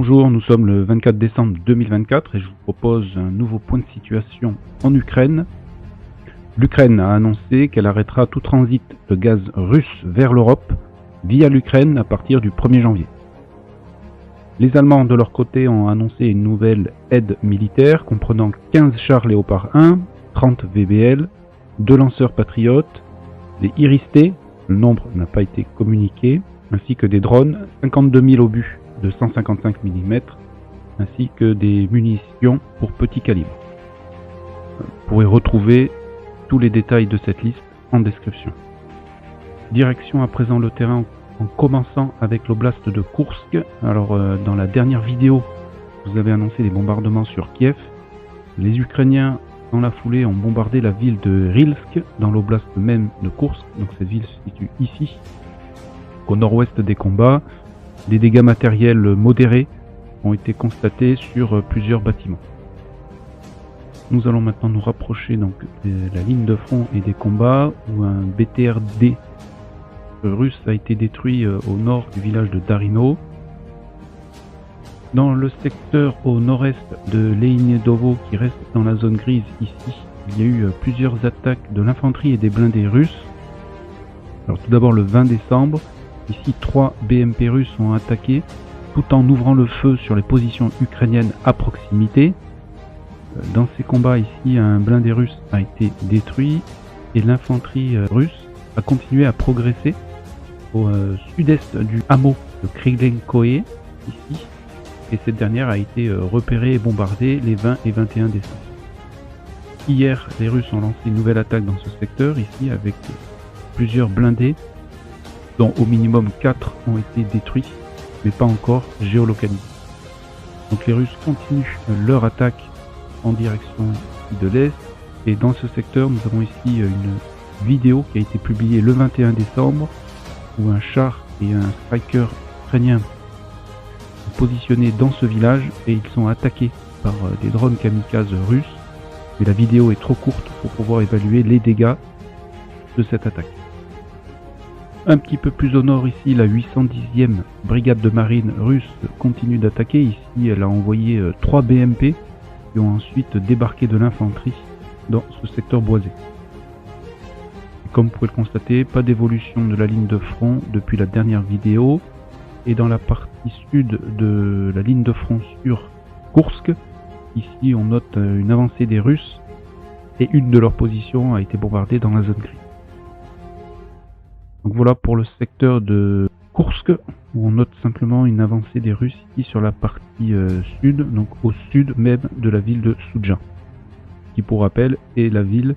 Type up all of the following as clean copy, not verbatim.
Bonjour, nous sommes le 24 décembre 2024 et je vous propose un nouveau point de situation en Ukraine. L'Ukraine a annoncé qu'elle arrêtera tout transit de gaz russe vers l'Europe via l'Ukraine à partir du 1er janvier. Les Allemands de leur côté ont annoncé une nouvelle aide militaire comprenant 15 chars Léopard 1, 30 VBL, 2 lanceurs patriotes, des Iris-T, le nombre n'a pas été communiqué, ainsi que des drones, 52 000 obus de 155 mm, ainsi que des munitions pour petit calibre. Vous pourrez retrouver tous les détails de cette liste en description. Direction à présent le terrain en commençant avec l'oblast de Koursk. Alors dans la dernière vidéo, vous avez annoncé des bombardements sur Kiev. Les Ukrainiens dans la foulée ont bombardé la ville de Rylsk dans l'oblast même de Koursk. Donc cette ville se situe ici, au nord-ouest des combats. Des dégâts matériels modérés ont été constatés sur plusieurs bâtiments. Nous allons maintenant nous rapprocher donc de la ligne de front et des combats où un BTR-D russe a été détruit au nord du village de Darino. Dans le secteur au nord-est de Leinidovo qui reste dans la zone grise ici, il y a eu plusieurs attaques de l'infanterie et des blindés russes. Alors tout d'abord le 20 décembre, ici 3 BMP russes ont attaqué tout en ouvrant le feu sur les positions ukrainiennes à proximité. Dans ces combats ici, un blindé russe a été détruit et l'infanterie russe a continué à progresser au sud-est du hameau de Krylenkoe ici, et cette dernière a été repérée et bombardée les 20 et 21 décembre. Hier, les Russes ont lancé une nouvelle attaque dans ce secteur ici avec plusieurs blindés dont au minimum 4 ont été détruits mais pas encore géolocalisés. Donc les Russes continuent leur attaque en direction de l'Est, et dans ce secteur nous avons ici une vidéo qui a été publiée le 21 décembre où un char et un striker ukrainien sont positionnés dans ce village et ils sont attaqués par des drones kamikazes russes, mais la vidéo est trop courte pour pouvoir évaluer les dégâts de cette attaque. Un petit peu plus au nord ici, la 810e brigade de marine russe continue d'attaquer. Ici, elle a envoyé 3 BMP qui ont ensuite débarqué de l'infanterie dans ce secteur boisé. Et comme vous pouvez le constater, pas d'évolution de la ligne de front depuis la dernière vidéo. Et dans la partie sud de la ligne de front sur Koursk, ici on note une avancée des Russes et une de leurs positions a été bombardée dans la zone grise. Donc voilà pour le secteur de Koursk, où on note simplement une avancée des Russes ici sur la partie sud, donc au sud même de la ville de Soudja, qui pour rappel est la ville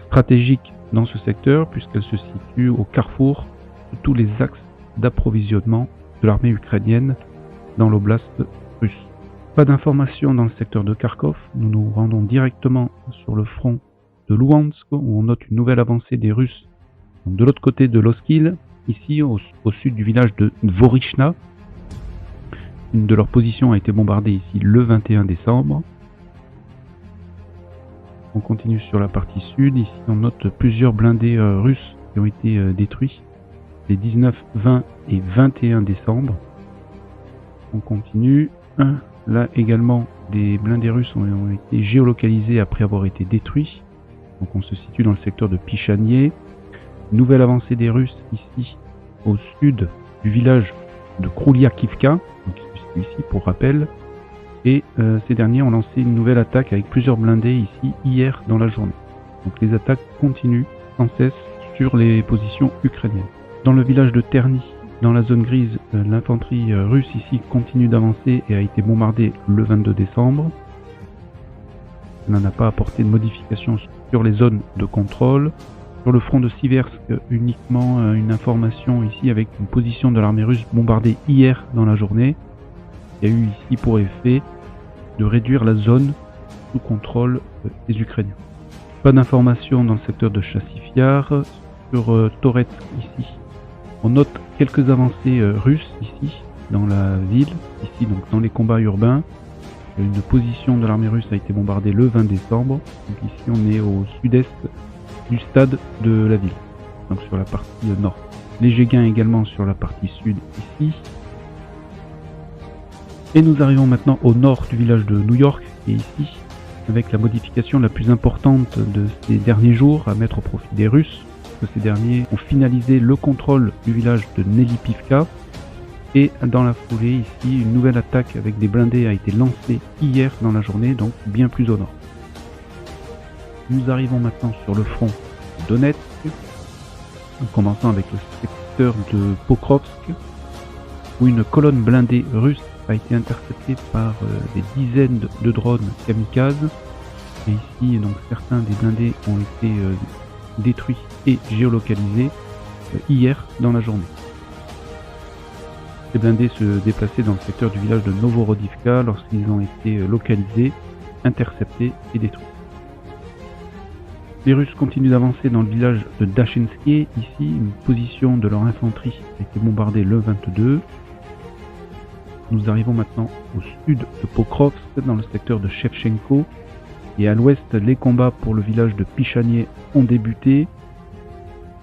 stratégique dans ce secteur puisqu'elle se situe au carrefour de tous les axes d'approvisionnement de l'armée ukrainienne dans l'oblast russe. Pas d'informations dans le secteur de Kharkov, nous nous rendons directement sur le front de Louhansk où on note une nouvelle avancée des Russes de l'autre côté de l'Oskil, ici au sud du village de Dvorichna. Une de leurs positions a été bombardée ici le 21 décembre. On continue sur la partie sud, ici on note plusieurs blindés russes qui ont été détruits les 19, 20 et 21 décembre. On continue. Là également des blindés russes ont été géolocalisés après avoir été détruits. Donc on se situe dans le secteur de Pichanier. Nouvelle avancée des Russes ici au sud du village de Krouliakivka, ici pour rappel, et ces derniers ont lancé une nouvelle attaque avec plusieurs blindés ici hier dans la journée. Donc les attaques continuent sans cesse sur les positions ukrainiennes. Dans le village de Terny, dans la zone grise, l'infanterie russe ici continue d'avancer et a été bombardée le 22 décembre. Elle n'a pas apporté de modifications sur les zones de contrôle. Sur le front de Siversk, uniquement une information ici avec une position de l'armée russe bombardée hier dans la journée. Il y a eu ici pour effet de réduire la zone sous contrôle des Ukrainiens. Pas d'informations dans le secteur de Chassifiar. Sur Toretsk ici, on note quelques avancées russes ici dans la ville, ici donc dans les combats urbains. Une position de l'armée russe a été bombardée le 20 décembre. Donc ici on est au sud-est du stade de la ville, donc sur la partie nord. Léger gain également sur la partie sud ici. Et nous arrivons maintenant au nord du village de New York, qui est ici, avec la modification la plus importante de ces derniers jours à mettre au profit des Russes, que ces derniers ont finalisé le contrôle du village de Nelipivka. Et dans la foulée, ici, une nouvelle attaque avec des blindés a été lancée hier dans la journée, donc bien plus au nord. Nous arrivons maintenant sur le front de Donetsk, en commençant avec le secteur de Pokrovsk, où une colonne blindée russe a été interceptée par des dizaines de drones kamikazes. Et ici, donc, certains des blindés ont été détruits et géolocalisés hier dans la journée. Ces blindés se déplaçaient dans le secteur du village de Novorodivka lorsqu'ils ont été localisés, interceptés et détruits. Les Russes continuent d'avancer dans le village de Dachensky. Ici, une position de leur infanterie a été bombardée le 22. Nous arrivons maintenant au sud de Pokrovsk, dans le secteur de Shevchenko. Et à l'ouest, les combats pour le village de Pichanier ont débuté.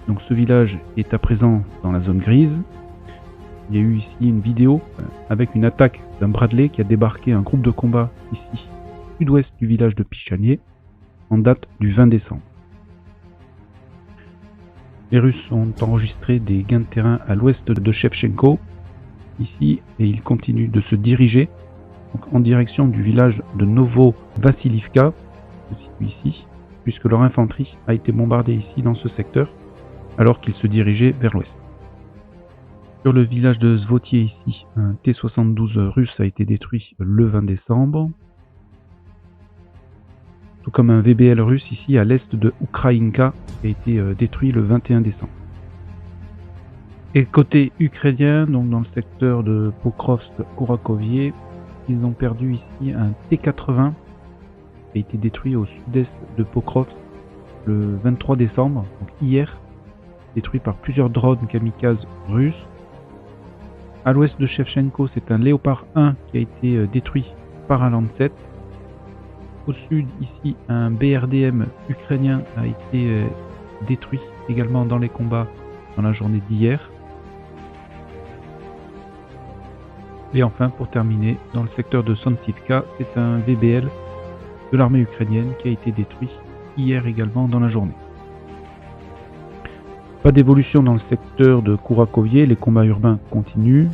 Donc ce village est à présent dans la zone grise. Il y a eu ici une vidéo avec une attaque d'un Bradley qui a débarqué un groupe de combat ici, sud-ouest du village de Pichanier, en date du 20 décembre. Les Russes ont enregistré des gains de terrain à l'ouest de Shevchenko, ici, et ils continuent de se diriger donc, en direction du village de Novo-Vassilivka, ici, puisque leur infanterie a été bombardée ici dans ce secteur, alors qu'ils se dirigeaient vers l'ouest. Sur le village de Zvotier ici, un T-72 russe a été détruit le 20 décembre, tout comme un VBL russe ici à l'est de Ukrainka qui a été détruit le 21 décembre. Et côté ukrainien, donc dans le secteur de Pokrovsk-Kurakovie, ils ont perdu ici un T-80 qui a été détruit au sud-est de Pokrovsk le 23 décembre, donc hier, détruit par plusieurs drones kamikazes russes. À l'ouest de Shevchenko, c'est un Léopard 1 qui a été détruit par un Lancet. Au sud, ici, un BRDM ukrainien a été détruit également dans les combats dans la journée d'hier. Et enfin, pour terminer, dans le secteur de Sontsivka, c'est un VBL de l'armée ukrainienne qui a été détruit hier également dans la journée. Pas d'évolution dans le secteur de Kurakovie, les combats urbains continuent.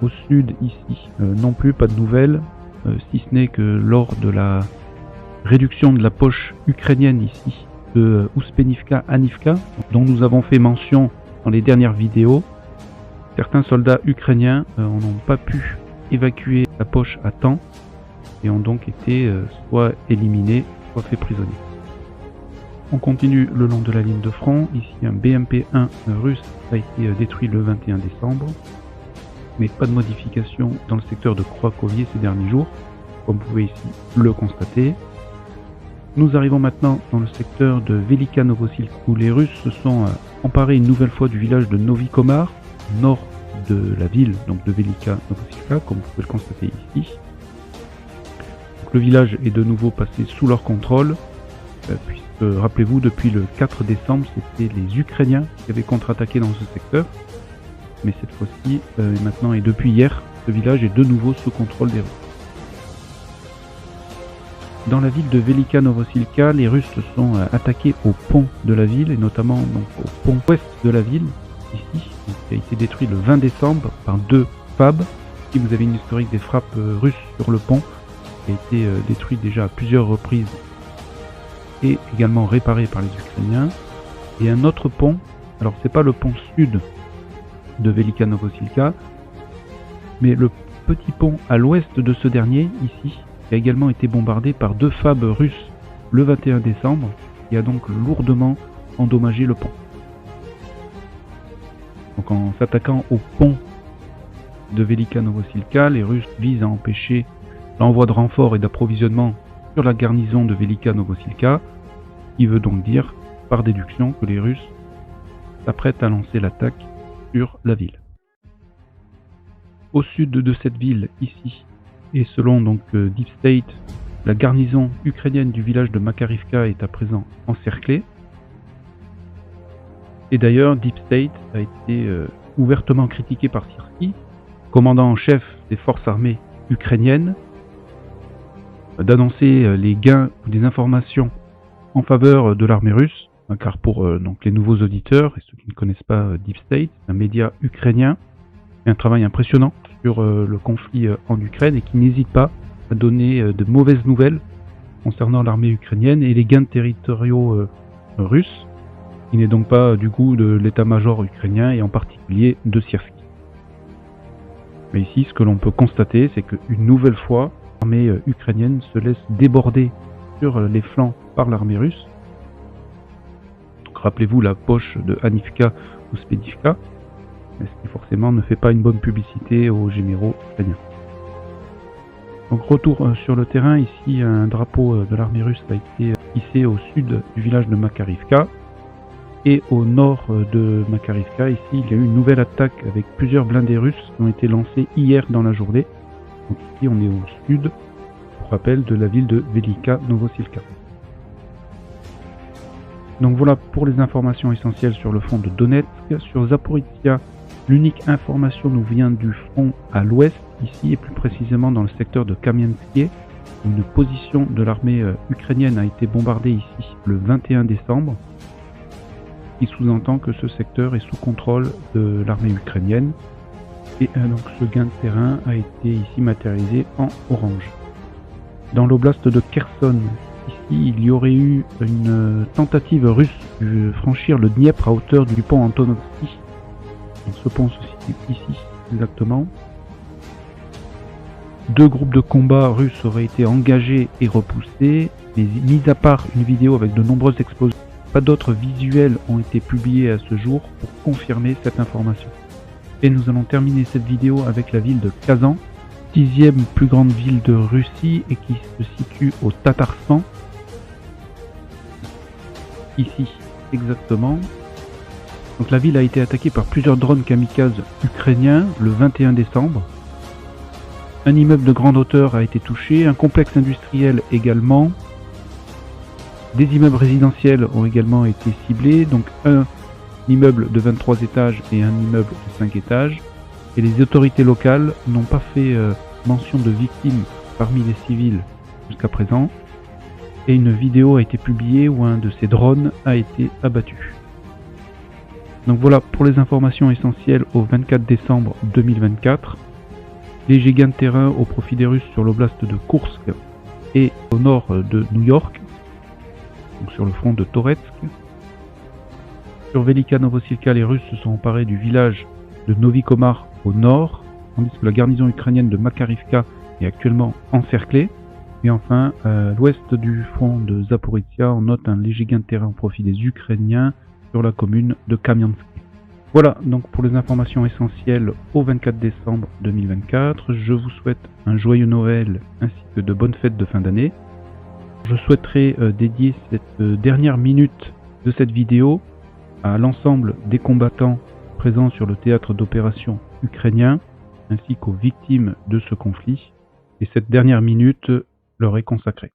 Au sud, ici, non plus, pas de nouvelles, si ce n'est que lors de la réduction de la poche ukrainienne ici, de Ouspenivka-Anivka, dont nous avons fait mention dans les dernières vidéos, certains soldats ukrainiens n'ont pas pu évacuer la poche à temps et ont donc été soit éliminés, soit faits prisonniers. On continue le long de la ligne de front. Ici, un BMP-1 russe a été détruit le 21 décembre. Mais pas de modification dans le secteur de Kurakovie ces derniers jours, comme vous pouvez ici le constater. Nous arrivons maintenant dans le secteur de Velika Novosilka, où les Russes se sont emparés une nouvelle fois du village de Novi Komar, nord de la ville donc de Velika Novosilka, comme vous pouvez le constater ici. Donc, le village est de nouveau passé sous leur contrôle, puisque rappelez-vous, depuis le 4 décembre, c'était les Ukrainiens qui avaient contre-attaqué dans ce secteur. Mais cette fois-ci, maintenant et depuis hier, ce village est de nouveau sous contrôle des Russes. Dans la ville de Velika Novosilka, les Russes se sont attaqués au pont de la ville, et notamment donc, au pont ouest de la ville, ici, qui a été détruit le 20 décembre par 2 FAB. Ici, vous avez une historique des frappes russes sur le pont, qui a été détruit déjà à plusieurs reprises et également réparé par les Ukrainiens. Et un autre pont, alors c'est pas le pont sud de Velika Novosilka, mais le petit pont à l'ouest de ce dernier, ici, qui a également été bombardé par 2 FAB russes le 21 décembre, qui a donc lourdement endommagé le pont. Donc en s'attaquant au pont de Velika Novosilka, les Russes visent à empêcher l'envoi de renforts et d'approvisionnement sur la garnison de Velika Novosilka, qui veut donc dire, par déduction, que les Russes s'apprêtent à lancer l'attaque sur la ville. Au sud de cette ville, ici, et selon donc Deep State, la garnison ukrainienne du village de Makarivka est à présent encerclée. Et d'ailleurs, Deep State a été ouvertement critiqué par Sirski, commandant en chef des forces armées ukrainiennes, d'annoncer les gains ou des informations en faveur de l'armée russe, car pour donc les nouveaux auditeurs et ceux qui ne connaissent pas Deep State, un média ukrainien, fait un travail impressionnant sur le conflit en Ukraine et qui n'hésite pas à donner de mauvaises nouvelles concernant l'armée ukrainienne et les gains territoriaux russes, qui n'est donc pas du goût de l'état-major ukrainien et en particulier de Siersky. Mais ici, ce que l'on peut constater, c'est qu'une nouvelle fois, l'armée ukrainienne se laisse déborder sur les flancs par l'armée russe. Rappelez-vous la poche de Hanivka ou Spedivka, ce qui forcément ne fait pas une bonne publicité aux généraux ukrainiens. Donc retour sur le terrain, ici un drapeau de l'armée russe a été hissé au sud du village de Makarivka. Et au nord de Makarivka, ici, il y a eu une nouvelle attaque avec plusieurs blindés russes qui ont été lancés hier dans la journée. Donc ici, on est au sud, pour rappel, de la ville de Velika Novosilka. Donc voilà pour les informations essentielles sur le front de Donetsk. Sur Zaporizhia, l'unique information nous vient du front à l'ouest, ici, et plus précisément dans le secteur de Kamianskié, où une position de l'armée ukrainienne a été bombardée ici le 21 décembre. Qui sous-entend que ce secteur est sous contrôle de l'armée ukrainienne. Et donc ce gain de terrain a été ici matérialisé en orange. Dans l'oblast de Kherson, ici il y aurait eu une tentative russe de franchir le Dniepr à hauteur du pont Antonovsky. Donc ce pont se situe ici exactement. 2 groupes de combat russes auraient été engagés et repoussés, mais mis à part une vidéo avec de nombreuses explosions. Pas d'autres visuels ont été publiés à ce jour pour confirmer cette information. Et nous allons terminer cette vidéo avec la ville de Kazan, 6e plus grande ville de Russie et qui se situe au Tatarstan. Ici, exactement. Donc la ville a été attaquée par plusieurs drones kamikazes ukrainiens le 21 décembre. Un immeuble de grande hauteur a été touché, un complexe industriel également. Des immeubles résidentiels ont également été ciblés, donc un immeuble de 23 étages et un immeuble de 5 étages. Et les autorités locales n'ont pas fait mention de victimes parmi les civils jusqu'à présent. Et une vidéo a été publiée où un de ces drones a été abattu. Donc voilà pour les informations essentielles au 24 décembre 2024. Léger gain de terrain au profit des Russes sur l'oblast de Koursk et au nord de New York. Donc sur le front de Toretsk. Sur Velika Novosilka, les Russes se sont emparés du village de Novi Komar au nord, tandis que la garnison ukrainienne de Makarivka est actuellement encerclée. Et enfin, à l'ouest du front de Zaporizhia, on note un léger gain de terrain au profit des Ukrainiens sur la commune de Kamianskié. Voilà donc pour les informations essentielles au 24 décembre 2024. Je vous souhaite un joyeux Noël ainsi que de bonnes fêtes de fin d'année. Je souhaiterais dédier cette dernière minute de cette vidéo à l'ensemble des combattants présents sur le théâtre d'opération ukrainien ainsi qu'aux victimes de ce conflit. Et cette dernière minute leur est consacrée.